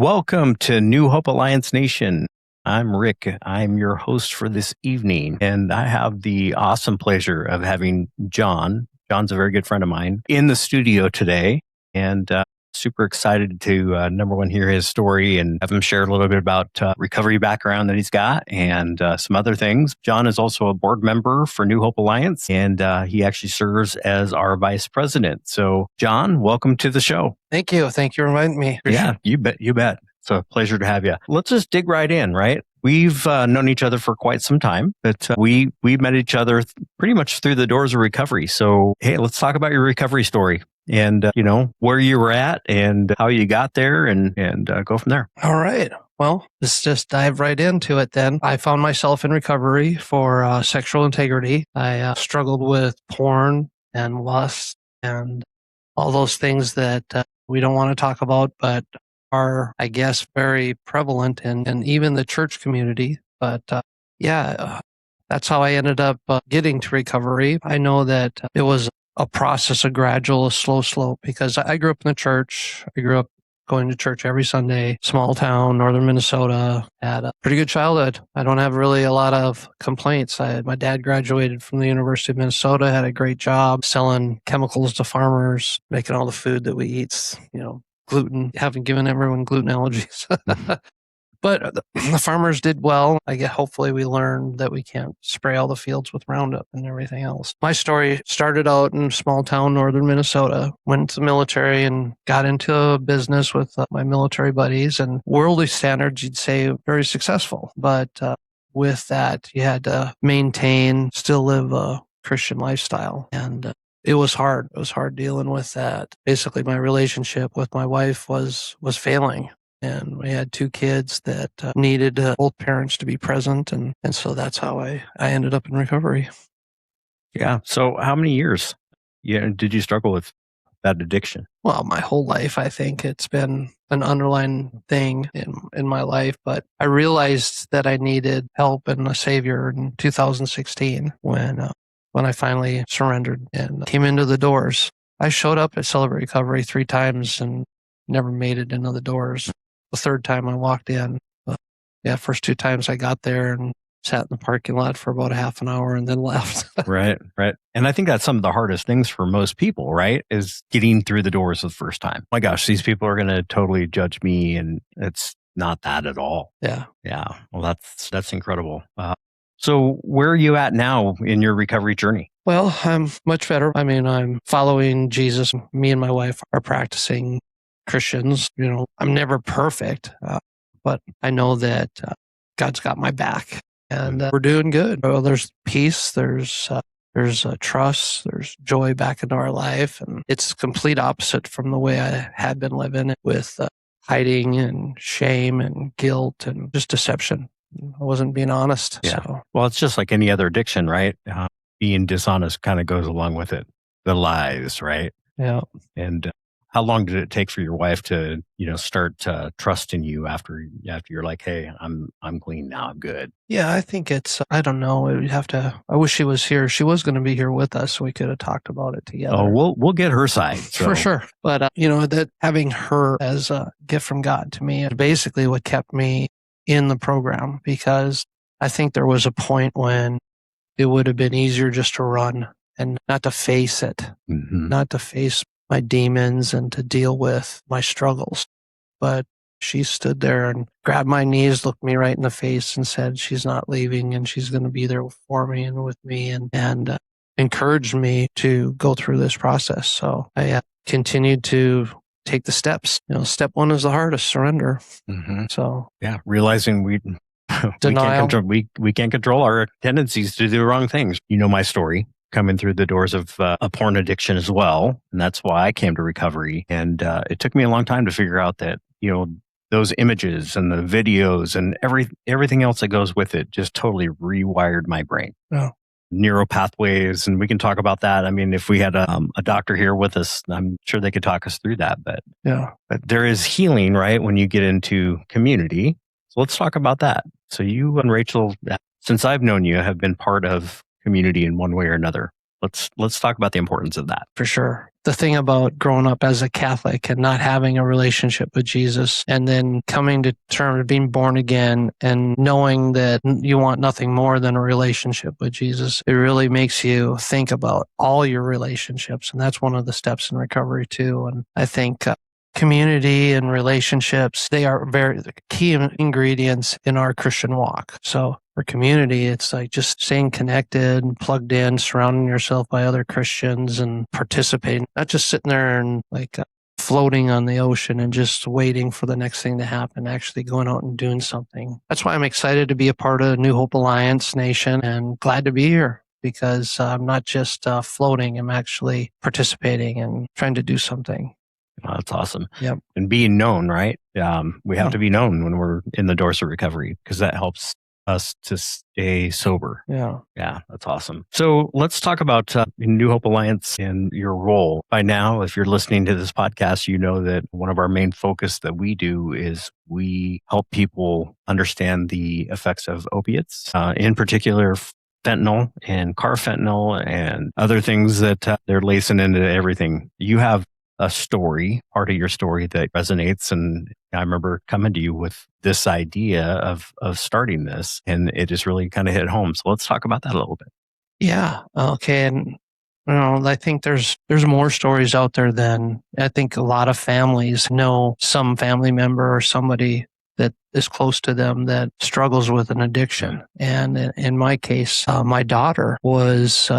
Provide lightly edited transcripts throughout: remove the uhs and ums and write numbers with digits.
Welcome to New Hope Alliance Nation. I'm Rick. I'm your host for this evening, and I have the awesome pleasure of having John. John's a very good friend of mine in the studio today, and super excited to number one, hear his story and have him share a little bit about recovery background that he's got and some other things. John is also a board member for New Hope Alliance, and he actually serves as our vice president. So, John, welcome to the show. Thank you. Thank you for reminding me. Yeah, you bet. You bet. It's a pleasure to have you. Let's just dig right in, right? We've known each other for quite some time, but we met each other pretty much through the doors of recovery. So, hey, let's talk about your recovery story and, where you were at and how you got there and go from there. All right. Well, let's just dive right into it then. I found myself in recovery for sexual integrity. I struggled with porn and lust and all those things that we don't want to talk about, but are, I guess, very prevalent in even the church community. But that's how I ended up getting to recovery. I know that it was a process, a gradual, a slow slope, because I grew up in the church. I grew up going to church every Sunday, small town, northern Minnesota, had a pretty good childhood. I don't have really a lot of complaints. My dad graduated from the University of Minnesota, had a great job selling chemicals to farmers, making all the food that we eat, gluten, haven't given everyone gluten allergies. But the farmers did well. I guess hopefully we learned that we can't spray all the fields with Roundup and everything else. My story started out in small town, northern Minnesota, went to the military and got into a business with my military buddies, and worldly standards, you'd say very successful. But with that, you had to still live a Christian lifestyle. And it was hard. It was hard dealing with that. Basically, my relationship with my wife was failing. And we had two kids that needed both parents to be present. And so that's how I ended up in recovery. Yeah. So how many years did you struggle with that addiction? Well, my whole life, I think it's been an underlying thing in my life. But I realized that I needed help and a savior in 2016 when I finally surrendered and came into the doors. I showed up at Celebrate Recovery 3 times and never made it into the doors. The third time I walked in, first 2 times I got there and sat in the parking lot for about a half an hour and then left. Right. And I think that's some of the hardest things for most people, right? Is getting through the doors the first time. My gosh, these people are going to totally judge me, and it's not that at all. Yeah. Well, that's incredible. So where are you at now in your recovery journey? Well, I'm much better. I mean, I'm following Jesus. Me and my wife are practicing Christians. I'm never perfect, but I know that God's got my back, and we're doing good. Well, there's peace, there's trust, there's joy back into our life, and it's complete opposite from the way I had been living with hiding and shame and guilt and just deception. I wasn't being honest. Yeah. So. Well, it's just like any other addiction, right? Being dishonest kind of goes along with it. The lies, right? Yeah. And how long did it take for your wife to, start trusting you after you're like, hey, I'm clean now, I'm good? Yeah, I think it's, I don't know. I wish she was here. She was going to be here with us, so we could have talked about it together. Oh, we'll get her side. So. For sure. But, that having her as a gift from God to me is basically what kept me in the program, because I think there was a point when it would have been easier just to run and not to face it, not to face my demons and to deal with my struggles. But she stood there and grabbed my knees, looked me right in the face and said she's not leaving and she's going to be there for me and with me, and encouraged me to go through this process. So I continued to take the steps. Step 1 is the hardest, surrender. So realizing we can't control our tendencies to do the wrong things. My story, coming through the doors of a porn addiction as well. And that's why I came to recovery. And it took me a long time to figure out that, those images and the videos and everything else that goes with it just totally rewired my brain. Oh. Neural pathways. And we can talk about that. I mean, if we had a doctor here with us, I'm sure they could talk us through that. But there is healing, right, when you get into community. So let's talk about that. So you and Rachel, since I've known you, have been part of community in one way or another. Let's talk about the importance of that. For sure. The thing about growing up as a Catholic and not having a relationship with Jesus, and then coming to terms with being born again and knowing that you want nothing more than a relationship with Jesus, it really makes you think about all your relationships. And that's one of the steps in recovery too. And I think community and relationships, they are very key ingredients in our Christian walk. So for community, it's like just staying connected and plugged in, surrounding yourself by other Christians and participating, not just sitting there and floating on the ocean and just waiting for the next thing to happen, actually going out and doing something. That's why I'm excited to be a part of New Hope Alliance Nation and glad to be here, because I'm not just floating, I'm actually participating and trying to do something. Oh, that's awesome. Yep. And being known, right? We have to be known when we're in the doors of recovery, because that helps us to stay sober. Yeah. Yeah, that's awesome. So let's talk about New Hope Alliance and your role. By now, if you're listening to this podcast, you know that one of our main focus that we do is we help people understand the effects of opiates, in particular fentanyl and carfentanil and other things that they're lacing into everything. You have a story, part of your story that resonates. And I remember coming to you with this idea of starting this, and it just really kind of hit home. So let's talk about that a little bit. Yeah. Okay. And I think there's more stories out there than I think a lot of families know some family member or somebody that is close to them that struggles with an addiction. And in my case, my daughter was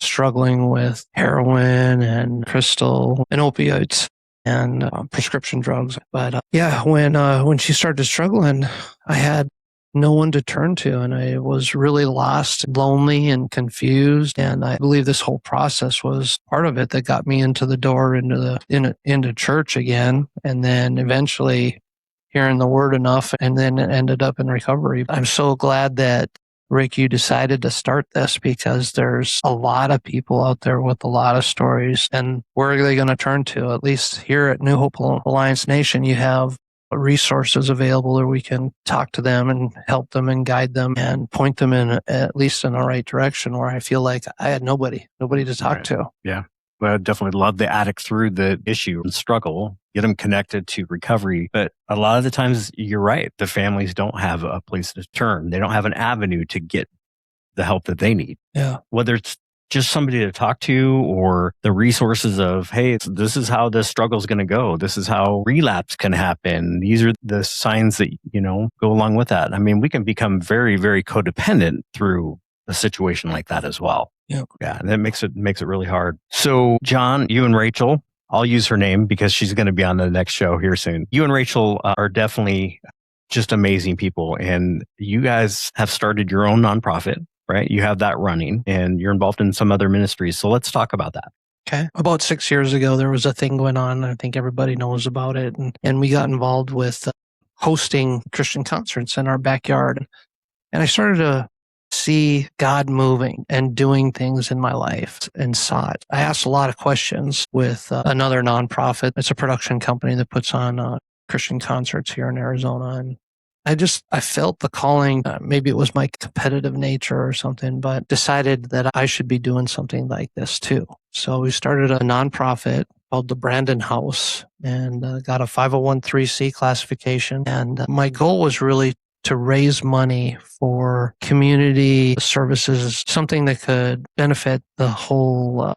struggling with heroin and crystal and opioids and prescription drugs. But when she started struggling, I had no one to turn to, and I was really lost, lonely, and confused. And I believe this whole process was part of it that got me into the door into church again, and then eventually hearing the word enough, and then it ended up in recovery. I'm so glad that Rick, you decided to start this, because there's a lot of people out there with a lot of stories. And where are they going to turn to? At least here at New Hope Alliance Nation, you have resources available where we can talk to them and help them and guide them and point them in at least in the right direction, where I feel like I had nobody to talk to. Yeah. Well, I definitely love the addict through the issue and struggle, get them connected to recovery. But a lot of the times, you're right. The families don't have a place to turn. They don't have an avenue to get the help that they need. Yeah. Whether it's just somebody to talk to or the resources of, hey, this is how this struggle is going to go. This is how relapse can happen. These are the signs that, go along with that. I mean, we can become very, very codependent through a situation like that as well. Yeah. Yeah. And that makes it really hard. So John, you and Rachel, I'll use her name because she's going to be on the next show here soon. You and Rachel are definitely just amazing people. And you guys have started your own nonprofit, right? You have that running and you're involved in some other ministries. So let's talk about that. Okay. About 6 years ago, there was a thing going on. I think everybody knows about it. And we got involved with hosting Christian concerts in our backyard. And I started to see God moving and doing things in my life and saw it. I asked a lot of questions with another nonprofit. It's a production company that puts on Christian concerts here in Arizona. And I felt the calling. Maybe it was my competitive nature or something, but decided that I should be doing something like this too. So we started a nonprofit called the Brandon House and got a 501(c)(3) classification. And my goal was really to raise money for community services, something that could benefit the whole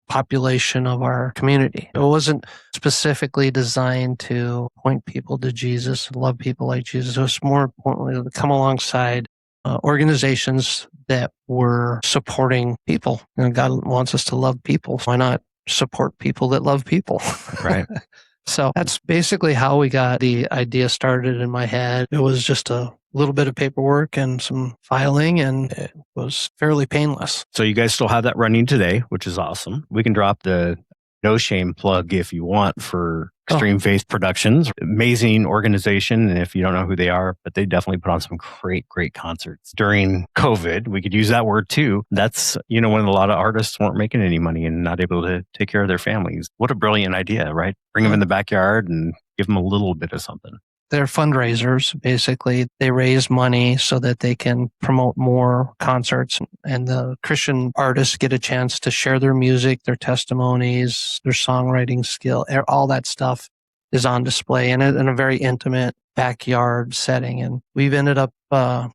population of our community. It wasn't specifically designed to point people to Jesus, love people like Jesus. It was more importantly to come alongside organizations that were supporting people. God wants us to love people. Why not support people that love people? Right. So that's basically how we got the idea started in my head. It was just a little bit of paperwork and some filing, and it was fairly painless. So you guys still have that running today, which is awesome. We can drop the No Shame plug if you want for Extreme Faith Productions. Amazing organization. And if you don't know who they are, but they definitely put on some great concerts during COVID. We could use that word too. That's, when a lot of artists weren't making any money and not able to take care of their families. What a brilliant idea, right? Bring them in the backyard and give them a little bit of something. They're fundraisers. Basically, they raise money so that they can promote more concerts, and the Christian artists get a chance to share their music, their testimonies, their songwriting skill. All that stuff is on display in a very intimate backyard setting. And we've ended up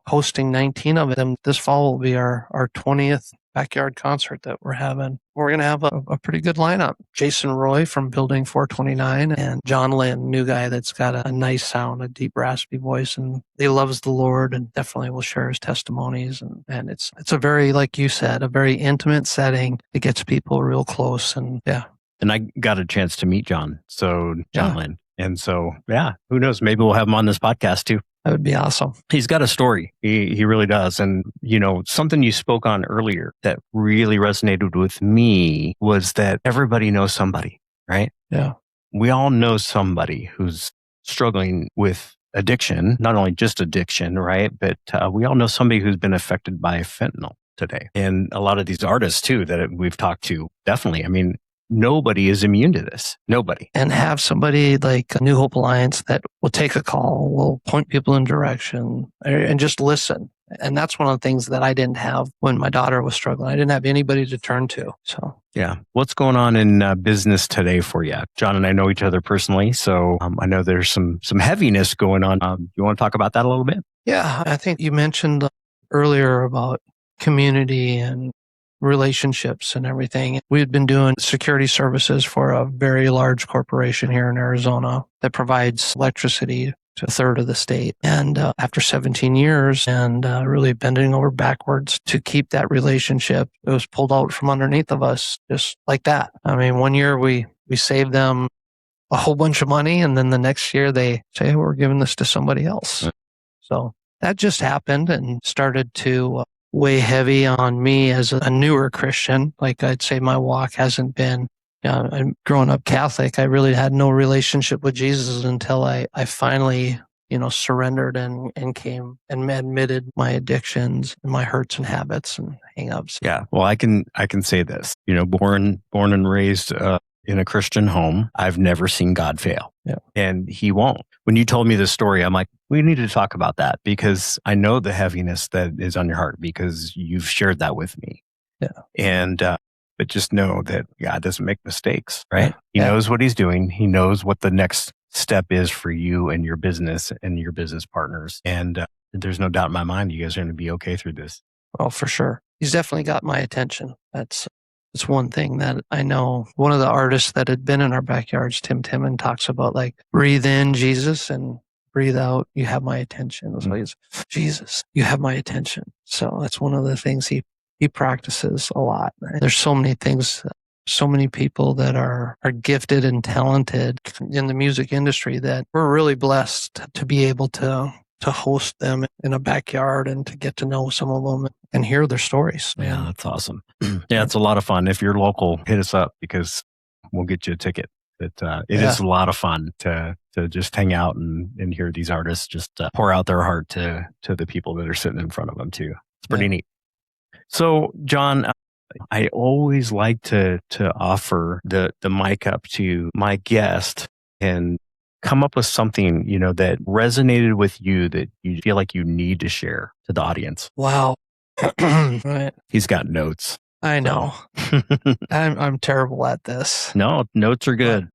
hosting 19 of them. This fall will be our 20th backyard concert that we're having. We're going to have a pretty good lineup. Jason Roy from Building 429 and John Lynn, new guy that's got a nice sound, a deep raspy voice, and he loves the Lord and definitely will share his testimonies. And it's a very, like you said, a very intimate setting. It gets people real close, and yeah. And I got a chance to meet John Lynn. And so, yeah, who knows? Maybe we'll have him on this podcast too. That would be awesome. He's got a story. He really does. And, something you spoke on earlier that really resonated with me was that everybody knows somebody, right? Yeah. We all know somebody who's struggling with addiction, not only just addiction, right? But we all know somebody who's been affected by fentanyl today. And a lot of these artists too that we've talked to, definitely. I mean, nobody is immune to this. Nobody. And have somebody like New Hope Alliance that will take a call, will point people in direction, and just listen. And that's one of the things that I didn't have when my daughter was struggling. I didn't have anybody to turn to. So yeah. What's going on in business today for you? John and I know each other personally, so I know there's some heaviness going on. You want to talk about that a little bit? Yeah. I think you mentioned earlier about community and relationships and everything. We had been doing security services for a very large corporation here in Arizona that provides electricity to a third of the state. And after 17 years and really bending over backwards to keep that relationship, it was pulled out from underneath of us just like that. I mean, one year we saved them a whole bunch of money, and then the next year they say, hey, we're giving this to somebody else. So that just happened and started to weigh heavy on me as a newer Christian. Like I'd say my walk hasn't been, I'm growing up Catholic. I really had no relationship with Jesus until I finally, surrendered and came and admitted my addictions and my hurts and habits and hangups. Yeah. Well, I can say this, born and raised in a Christian home, I've never seen God fail. Yeah. And he won't. When you told me this story, I'm like, we need to talk about that because I know the heaviness that is on your heart because you've shared that with me. Yeah. And, but just know that God doesn't make mistakes, right? He knows what he's doing. He knows what the next step is for you and your business and your business partners. And there's no doubt in my mind, you guys are going to be okay through this. Oh, for sure. He's definitely got my attention. That's one thing that I know. One of the artists that had been in our backyards, Tim Timon, talks about like, breathe in, Jesus, and breathe out, you have my attention. So he's, Jesus, you have my attention. So that's one of the things he practices a lot. There's so many things, so many people that are gifted and talented in the music industry that we're really blessed to be able to host them in a backyard and to get to know some of them and hear their stories. Yeah, that's awesome. Yeah, it's a lot of fun. If you're local, hit us up because we'll get you a ticket. It is a lot of fun to just hang out and hear these artists just pour out their heart to the people that are sitting in front of them too. It's pretty neat. So, John, I always like to offer the mic up to my guest and come up with something, that resonated with you that you feel like you need to share to the audience. Wow. Right. He's got notes. I know. I'm terrible at this. No, notes are good.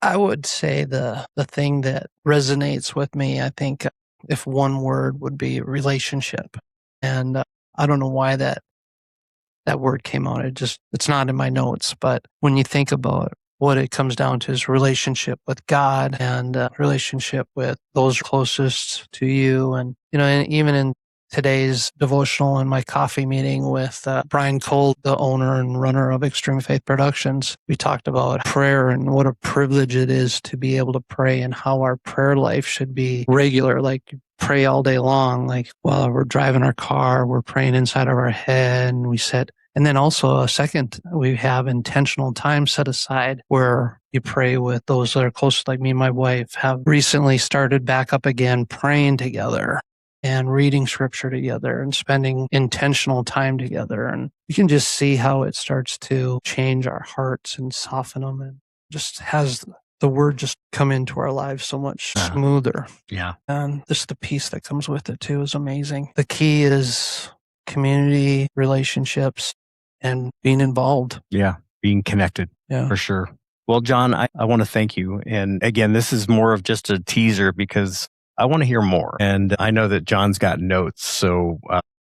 I would say the thing that resonates with me, I think if one word would be relationship. And I don't know why that word came out. It's not in my notes, but when you think about what it comes down to is relationship with God and relationship with those closest to you. And, and even in today's devotional and my coffee meeting with Brian Cole, the owner and runner of Extreme Faith Productions, we talked about prayer and what a privilege it is to be able to pray and how our prayer life should be regular, like pray all day long. Like while we're driving our car, we're praying inside of our head and we set. And then also a second, we have intentional time set aside where you pray with those that are close, like me and my wife have recently started back up again, praying together and reading scripture together and spending intentional time together. And you can just see how it starts to change our hearts and soften them and just has the word just come into our lives so much smoother. Yeah. And just the peace that comes with it too is amazing. The key is community, relationships, and being involved. Yeah. Being connected. Yeah. For sure. Well, John, I want to thank you. And again, this is more of just a teaser because I want to hear more. And I know that John's got notes. So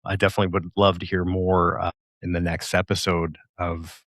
I definitely would love to hear more in the next episode of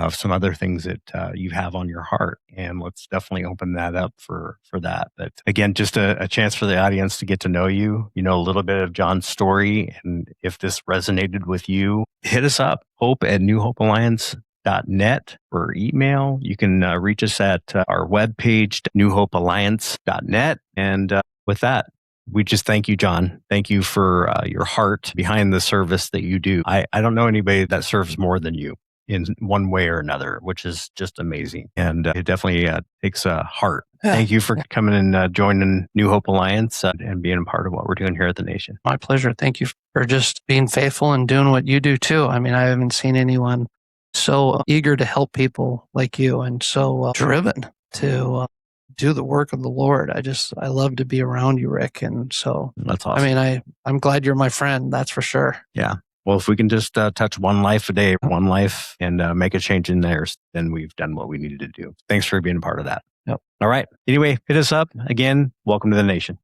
some other things that you have on your heart. And let's definitely open that up for that. But again, just a chance for the audience to get to know you, a little bit of John's story. And if this resonated with you, hit us up, hope@newhopealliance.net or email. You can reach us at our webpage, newhopealliance.net. And with that, we just thank you, John. Thank you for your heart behind the service that you do. I don't know anybody that serves more than you in one way or another, which is just amazing. And it definitely takes a heart. Thank you for coming and joining New Hope Alliance and being a part of what we're doing here at the Nation. My pleasure. Thank you for just being faithful and doing what you do too. I mean, I haven't seen anyone so eager to help people like you and so driven to do the work of the Lord. I love to be around you, Rick. And so that's awesome. I mean, I'm glad you're my friend. That's for sure. Yeah. Well, if we can just touch one life a day, one life, and make a change in theirs, then we've done what we needed to do. Thanks for being a part of that. Yep. All right. Anyway, hit us up. Again, welcome to the Nation.